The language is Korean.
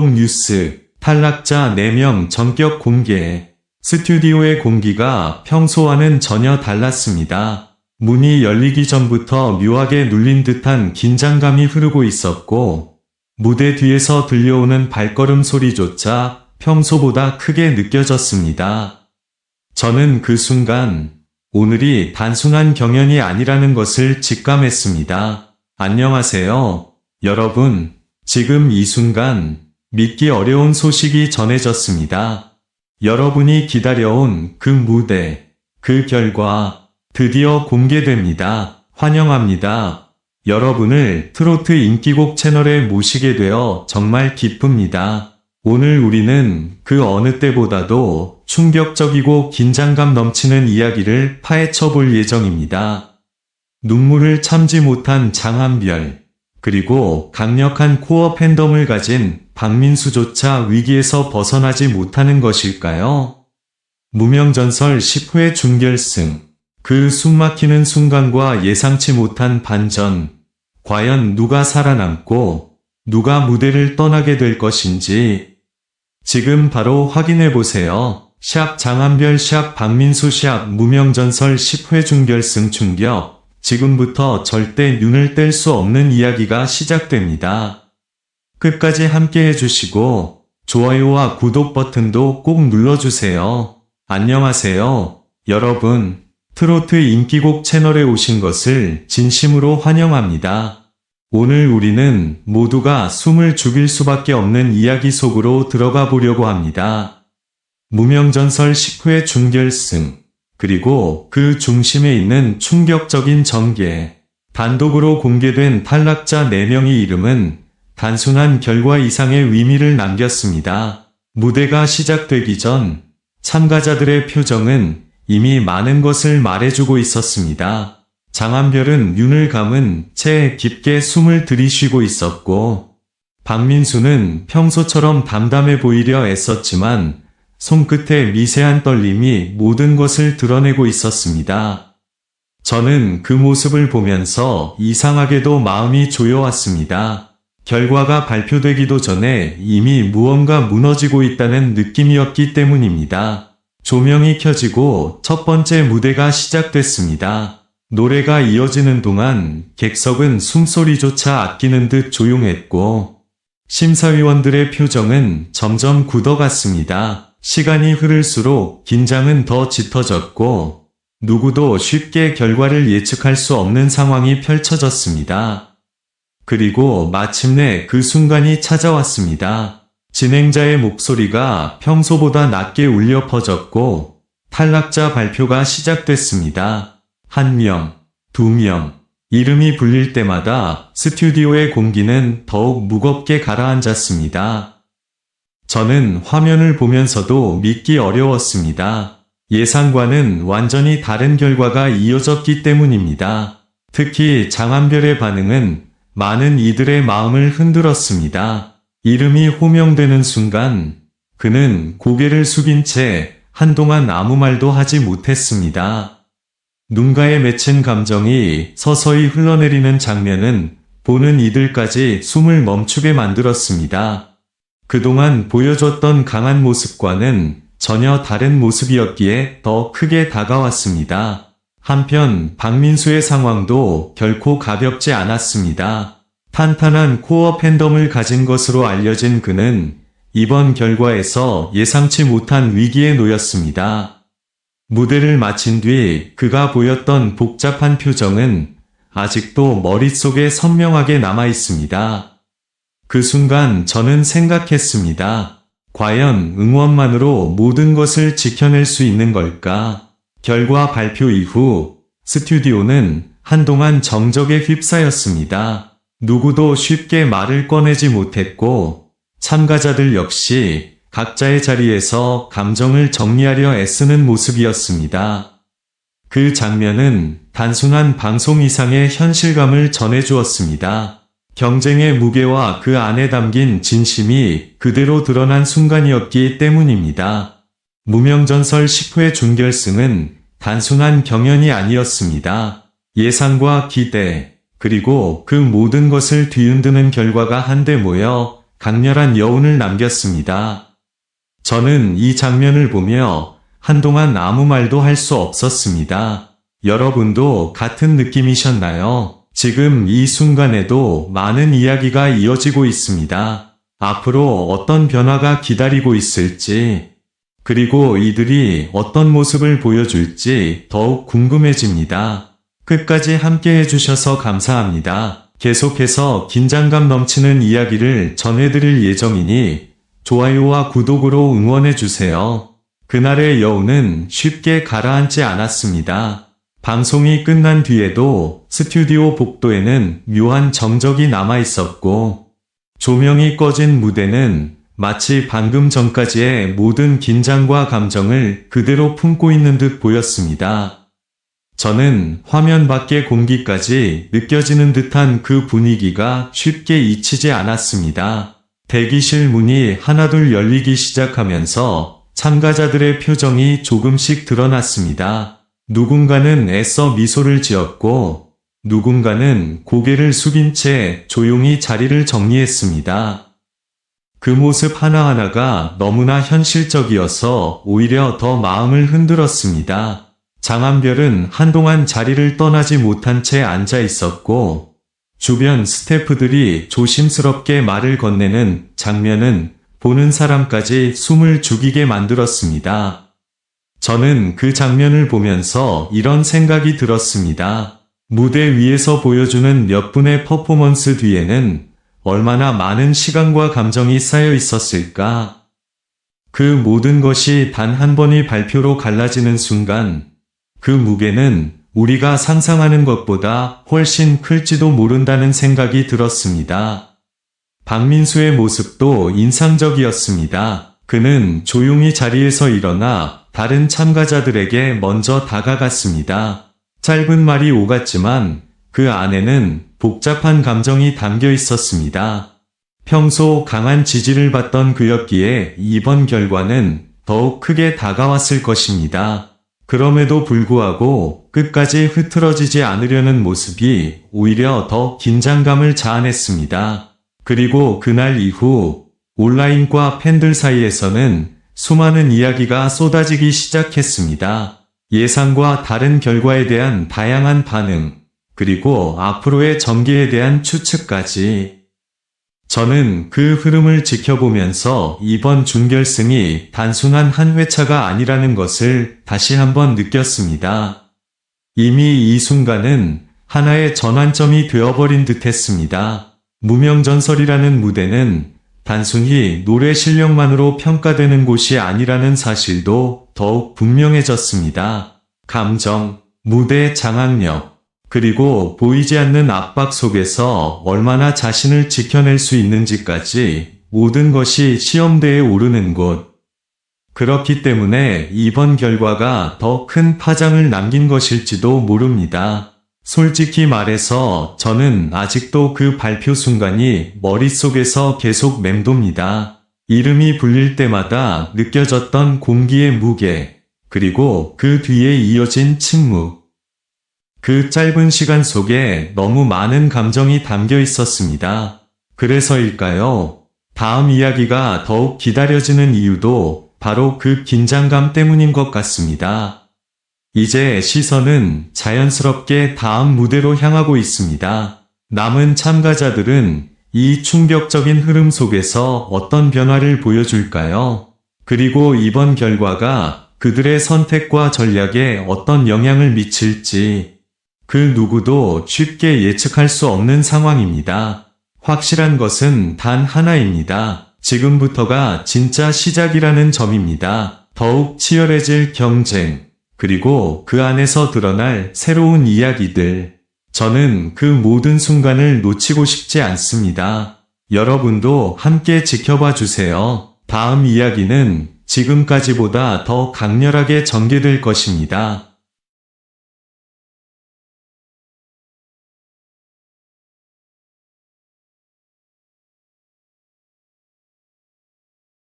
뉴스, 탈락자 4명 전격 공개. 스튜디오의 공기가 평소와는 전혀 달랐습니다. 문이 열리기 전부터 묘하게 눌린 듯한 긴장감이 흐르고 있었고, 무대 뒤에서 들려오는 발걸음 소리조차 평소보다 크게 느껴졌습니다. 저는 그 순간, 오늘이 단순한 경연이 아니라는 것을 직감했습니다. 안녕하세요, 여러분. 지금 이 순간, 믿기 어려운 소식이 전해졌습니다. 여러분이 기다려온 그 무대, 그 결과, 드디어 공개됩니다. 환영합니다. 여러분을 트로트 인기곡 채널에 모시게 되어 정말 기쁩니다. 오늘 우리는 그 어느 때보다도 충격적이고 긴장감 넘치는 이야기를 파헤쳐 볼 예정입니다. 눈물을 참지 못한 장한별, 그리고 강력한 코어 팬덤을 가진 박민수조차 위기에서 벗어나지 못하는 것일까요? 무명전설 10회 준결승, 그 숨막히는 순간과 예상치 못한 반전, 과연 누가 살아남고 누가 무대를 떠나게 될 것인지 지금 바로 확인해보세요. 샵 장한별 샵 박민수 샵 무명전설 10회 준결승 충격. 지금부터 절대 눈을 뗄 수 없는 이야기가 시작됩니다. 끝까지 함께 해주시고 좋아요와 구독 버튼도 꼭 눌러주세요. 안녕하세요, 여러분. 트로트 인기곡 채널에 오신 것을 진심으로 환영합니다. 오늘 우리는 모두가 숨을 죽일 수밖에 없는 이야기 속으로 들어가 보려고 합니다. 무명전설 10회 준결승, 그리고 그 중심에 있는 충격적인 전개. 단독으로 공개된 탈락자 4명의 이름은 단순한 결과 이상의 의미를 남겼습니다. 무대가 시작되기 전 참가자들의 표정은 이미 많은 것을 말해주고 있었습니다. 장한별은 눈을 감은 채 깊게 숨을 들이쉬고 있었고, 박민수는 평소처럼 담담해 보이려 애썼지만 손끝의 미세한 떨림이 모든 것을 드러내고 있었습니다. 저는 그 모습을 보면서 이상하게도 마음이 조여왔습니다. 결과가 발표되기도 전에 이미 무언가 무너지고 있다는 느낌이었기 때문입니다. 조명이 켜지고 첫 번째 무대가 시작됐습니다. 노래가 이어지는 동안 객석은 숨소리조차 아끼는 듯 조용했고, 심사위원들의 표정은 점점 굳어갔습니다. 시간이 흐를수록 긴장은 더 짙어졌고, 누구도 쉽게 결과를 예측할 수 없는 상황이 펼쳐졌습니다. 그리고 마침내 그 순간이 찾아왔습니다. 진행자의 목소리가 평소보다 낮게 울려 퍼졌고, 탈락자 발표가 시작됐습니다. 1명, 2명, 이름이 불릴 때마다 스튜디오의 공기는 더욱 무겁게 가라앉았습니다. 저는 화면을 보면서도 믿기 어려웠습니다. 예상과는 완전히 다른 결과가 이어졌기 때문입니다. 특히 장한별의 반응은 많은 이들의 마음을 흔들었습니다. 이름이 호명되는 순간 그는 고개를 숙인 채 한동안 아무 말도 하지 못했습니다. 눈가에 맺힌 감정이 서서히 흘러내리는 장면은 보는 이들까지 숨을 멈추게 만들었습니다. 그동안 보여줬던 강한 모습과는 전혀 다른 모습이었기에 더 크게 다가왔습니다. 한편 박민수의 상황도 결코 가볍지 않았습니다. 탄탄한 코어 팬덤을 가진 것으로 알려진 그는 이번 결과에서 예상치 못한 위기에 놓였습니다. 무대를 마친 뒤 그가 보였던 복잡한 표정은 아직도 머릿속에 선명하게 남아 있습니다. 그 순간 저는 생각했습니다. 과연 응원만으로 모든 것을 지켜낼 수 있는 걸까? 결과 발표 이후 스튜디오는 한동안 정적에 휩싸였습니다. 누구도 쉽게 말을 꺼내지 못했고, 참가자들 역시 각자의 자리에서 감정을 정리하려 애쓰는 모습이었습니다. 그 장면은 단순한 방송 이상의 현실감을 전해주었습니다. 경쟁의 무게와 그 안에 담긴 진심이 그대로 드러난 순간이었기 때문입니다. 무명전설 10회 준결승은 단순한 경연이 아니었습니다. 예상과 기대, 그리고 그 모든 것을 뒤흔드는 결과가 한데 모여 강렬한 여운을 남겼습니다. 저는 이 장면을 보며 한동안 아무 말도 할 수 없었습니다. 여러분도 같은 느낌이셨나요? 지금 이 순간에도 많은 이야기가 이어지고 있습니다. 앞으로 어떤 변화가 기다리고 있을지, 그리고 이들이 어떤 모습을 보여줄지 더욱 궁금해집니다. 끝까지 함께 해주셔서 감사합니다. 계속해서 긴장감 넘치는 이야기를 전해드릴 예정이니 좋아요와 구독으로 응원해주세요. 그날의 여운은 쉽게 가라앉지 않았습니다. 방송이 끝난 뒤에도 스튜디오 복도에는 묘한 정적이 남아있었고, 조명이 꺼진 무대는 마치 방금 전까지의 모든 긴장과 감정을 그대로 품고 있는 듯 보였습니다. 저는 화면 밖의 공기까지 느껴지는 듯한 그 분위기가 쉽게 잊히지 않았습니다. 대기실 문이 하나둘 열리기 시작하면서 참가자들의 표정이 조금씩 드러났습니다. 누군가는 애써 미소를 지었고, 누군가는 고개를 숙인 채 조용히 자리를 정리했습니다. 그 모습 하나하나가 너무나 현실적이어서 오히려 더 마음을 흔들었습니다. 장한별은 한동안 자리를 떠나지 못한 채 앉아 있었고, 주변 스태프들이 조심스럽게 말을 건네는 장면은 보는 사람까지 숨을 죽이게 만들었습니다. 저는 그 장면을 보면서 이런 생각이 들었습니다. 무대 위에서 보여주는 몇 분의 퍼포먼스 뒤에는 얼마나 많은 시간과 감정이 쌓여 있었을까? 그 모든 것이 단 한 번의 발표로 갈라지는 순간, 그 무게는 우리가 상상하는 것보다 훨씬 클지도 모른다는 생각이 들었습니다. 박민수의 모습도 인상적이었습니다. 그는 조용히 자리에서 일어나 다른 참가자들에게 먼저 다가갔습니다. 짧은 말이 오갔지만 그 안에는 복잡한 감정이 담겨 있었습니다. 평소 강한 지지를 받던 그였기에 이번 결과는 더욱 크게 다가왔을 것입니다. 그럼에도 불구하고 끝까지 흐트러지지 않으려는 모습이 오히려 더 긴장감을 자아냈습니다. 그리고 그날 이후 온라인과 팬들 사이에서는 수많은 이야기가 쏟아지기 시작했습니다. 예상과 다른 결과에 대한 다양한 반응, 그리고 앞으로의 전개에 대한 추측까지. 저는 그 흐름을 지켜보면서 이번 준결승이 단순한 한 회차가 아니라는 것을 다시 한번 느꼈습니다. 이미 이 순간은 하나의 전환점이 되어버린 듯했습니다. 무명전설이라는 무대는 단순히 노래 실력만으로 평가되는 곳이 아니라는 사실도 더욱 분명해졌습니다. 감정, 무대 장악력, 그리고 보이지 않는 압박 속에서 얼마나 자신을 지켜낼 수 있는지까지 모든 것이 시험대에 오르는 곳. 그렇기 때문에 이번 결과가 더 큰 파장을 남긴 것일지도 모릅니다. 솔직히 말해서 저는 아직도 그 발표 순간이 머릿속에서 계속 맴돕니다. 이름이 불릴 때마다 느껴졌던 공기의 무게, 그리고 그 뒤에 이어진 침묵. 그 짧은 시간 속에 너무 많은 감정이 담겨 있었습니다. 그래서일까요? 다음 이야기가 더욱 기다려지는 이유도 바로 그 긴장감 때문인 것 같습니다. 이제 시선은 자연스럽게 다음 무대로 향하고 있습니다. 남은 참가자들은 이 충격적인 흐름 속에서 어떤 변화를 보여줄까요? 그리고 이번 결과가 그들의 선택과 전략에 어떤 영향을 미칠지 그 누구도 쉽게 예측할 수 없는 상황입니다. 확실한 것은 단 하나입니다. 지금부터가 진짜 시작이라는 점입니다. 더욱 치열해질 경쟁, 그리고 그 안에서 드러날 새로운 이야기들. 저는 그 모든 순간을 놓치고 싶지 않습니다. 여러분도 함께 지켜봐 주세요. 다음 이야기는 지금까지보다 더 강렬하게 전개될 것입니다.